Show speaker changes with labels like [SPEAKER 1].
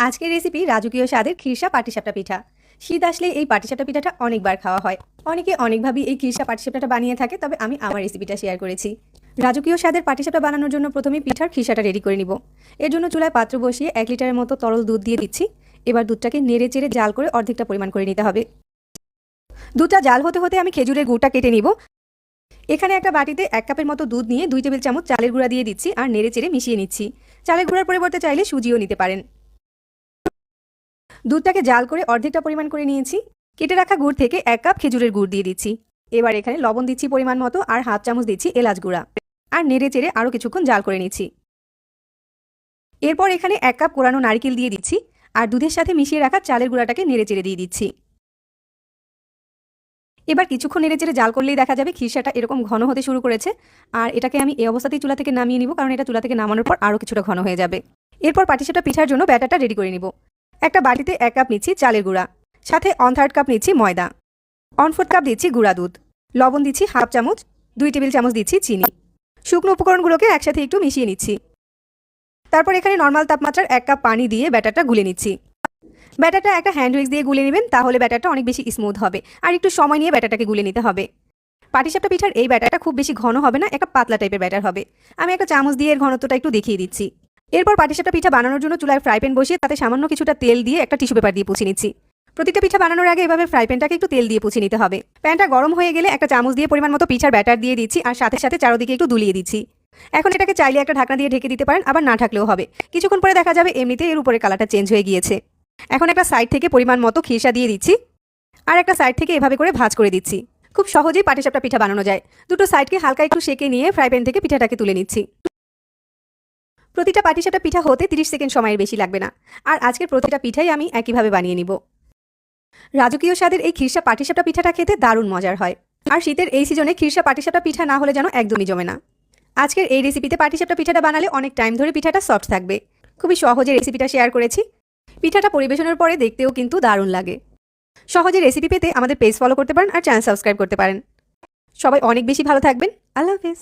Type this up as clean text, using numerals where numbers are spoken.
[SPEAKER 1] আজকের রেসিপি রাজকীয় স্বাদের খিরসা পাটিসাপটা পিঠা। শীত আসলে এই পাটিসাপটা পিঠাটা অনেকবার খাওয়া হয়। অনেকে অনেকভাবেই এই খিরসা পাটিসাপটাটা বানিয়ে থাকে, তবে আমি আমার রেসিপিটা শেয়ার করেছি। রাজকীয় স্বাদের পাটিসাপটা বানানোর জন্য প্রথমে পিঠার খিরসাটা রেডি করে নিব। এর জন্য চুলায় পাত্র বসিয়ে 1 লিটারের মতো তরল দুধ দিয়ে দিচ্ছি। এবার দুধটাকে নেড়ে চেড়ে জাল করে অর্ধেকটা পরিমাণ করে নিতে হবে। দুধটা জাল হতে হতে আমি খেজুরের গুড়টা কেটে নিব। এখানে একটা বাটিতে 1 কাপের মতো দুধ নিয়ে 2 টেবিল চামচ চালের গুঁড়া দিয়ে দিচ্ছি আর নেড়ে চেড়ে মিশিয়ে নিচ্ছি। চালের গুঁড়ার পরিবর্তে চাইলে সুজিও নিতে পারেন। দুধটাকে জাল করে অর্ধেকটা পরিমাণ করে নিয়েছি। কেটে রাখা গুড় থেকে 1 কাপ খেজুরের গুড় দিয়ে দিচ্ছি। এবার এখানে লবণ দিচ্ছি পরিমাণ মতো আর হাফ চামচ দিচ্ছি এলাচ গুঁড়া আর নেড়ে চেড়ে আরও কিছুক্ষণ জাল করে নিচ্ছি। এরপর এখানে 1 কাপ কোরানো নারকেল দিয়ে দিচ্ছি আর দুধের সাথে মিশিয়ে রাখা চালের গুঁড়াটাকে নেড়ে চেড়ে দিয়ে দিচ্ছি। এবার কিছুক্ষণ নেড়ে চেড়ে জাল করলেই দেখা যাবে খিরসাটা এরকম ঘন হতে শুরু করেছে। আর এটাকে আমি এই অবস্থাতেই চুলা থেকে নামিয়ে নিব, কারণ এটা চুলা থেকে নামানোর পর আরও কিছুটা ঘন হয়ে যাবে। এরপর পাটিসাপটা পিঠার জন্য ব্যাটারটা রেডি করে নিব। একটা বাটিতে 1 কাপ নিচ্ছি চালের গুঁড়া, সাথে 1/3 কাপ নিচ্ছি ময়দা, 1/4 কাপ দিচ্ছি গুঁড়া দুধ, লবণ দিচ্ছি হাফ চামচ, 2 টেবিল চামচ দিচ্ছি চিনি। শুকনো উপকরণগুলোকে একসাথে একটু মিশিয়ে নিচ্ছি। তারপর এখানে নর্মাল তাপমাত্রার 1 কাপ পানি দিয়ে ব্যাটারটা গুলে নিচ্ছি। ব্যাটারটা একটা হ্যান্ড উইক্স দিয়ে গুলে নেবেন, তাহলে ব্যাটারটা অনেক বেশি স্মুথ হবে। আর একটু সময় নিয়ে ব্যাটারটাকে গুলে নিতে হবে। পাটিসাপটা পিঠার এই ব্যাটারটা খুব বেশি ঘন হবে না, একটা পাতলা টাইপের ব্যাটার হবে। আমি একটা চামচ দিয়ে এর ঘনত্বটা একটু দেখিয়ে দিচ্ছি। এরপর পাটিসাপটা পিঠা বানানোর জন্য চুলায় ফ্রাই প্যান বসিয়ে তাতে সামান্য কিছুটা তেল দিয়ে একটা টিস্যু পেপার দিয়ে পুছে নিচ্ছি। প্রতিটা পিঠা বানানোর আগে এভাবে ফ্রাই প্যানটাকে একটু তেল দিয়ে পুছে নিতে হবে। প্যানটা গরম হয়ে গেলে একটা চামচ দিয়ে পরিমাণ মতো পিঠার ব্যাটার দিয়ে দিচ্ছি আর সাথে সাথে চারদিকে একটু দুলিয়ে দিচ্ছি। এখন এটাকে চাইলে একটা ঢাকনা দিয়ে ঢেকে দিতে পারেন, আবার না ঢাকলেও হবে। কিছুক্ষণ পরে দেখা যাবে এমনিতে এর উপরে কালারটা চেঞ্জ হয়ে গিয়েছে। এখন একটা সাইড থেকে পরিমাণ মতো খিরসা দিয়ে দিচ্ছি আর একটা সাইড থেকে এভাবে করে ভাঁজ করে দিচ্ছি। খুব সহজেই পাটিসাপটা পিঠা বানানো যায়। দুটো সাইডকে হালকা একটু সেঁকে নিয়ে ফ্রাই প্যান থেকে পিঠাটাকে তুলে নিচ্ছি। প্রতিটা পাটিসাপটা পিঠা হতে 30 সেকেন্ড সময়ের বেশি লাগবে না। আর আজকের প্রতিটা পিঠাই আমি একইভাবে বানিয়ে নিব। রাজকীয় স্বাদের এই খিরসা পাটিসাপটা পিঠাটা খেতে দারুণ মজার হয়। আর শীতের এই সিজনে খিরসা পাটিসাপটা পিঠা না হলে যেন একদমই জমে না। আজকের এই রেসিপিতে পাটিসাপটা পিঠাটা বানালে অনেক টাইম ধরে পিঠাটা সফট থাকবে। খুবই সহজে রেসিপিটা শেয়ার করেছি। পিঠাটা পরিবেশনের পরে দেখতেও কিন্তু দারুণ লাগে। সহজে রেসিপি পেতে আমাদের পেজ ফলো করতে পারেন আর চ্যানেল সাবস্ক্রাইব করতে পারেন। সবাই অনেক বেশি ভালো থাকবেন। আল্লাহ হাফেজ।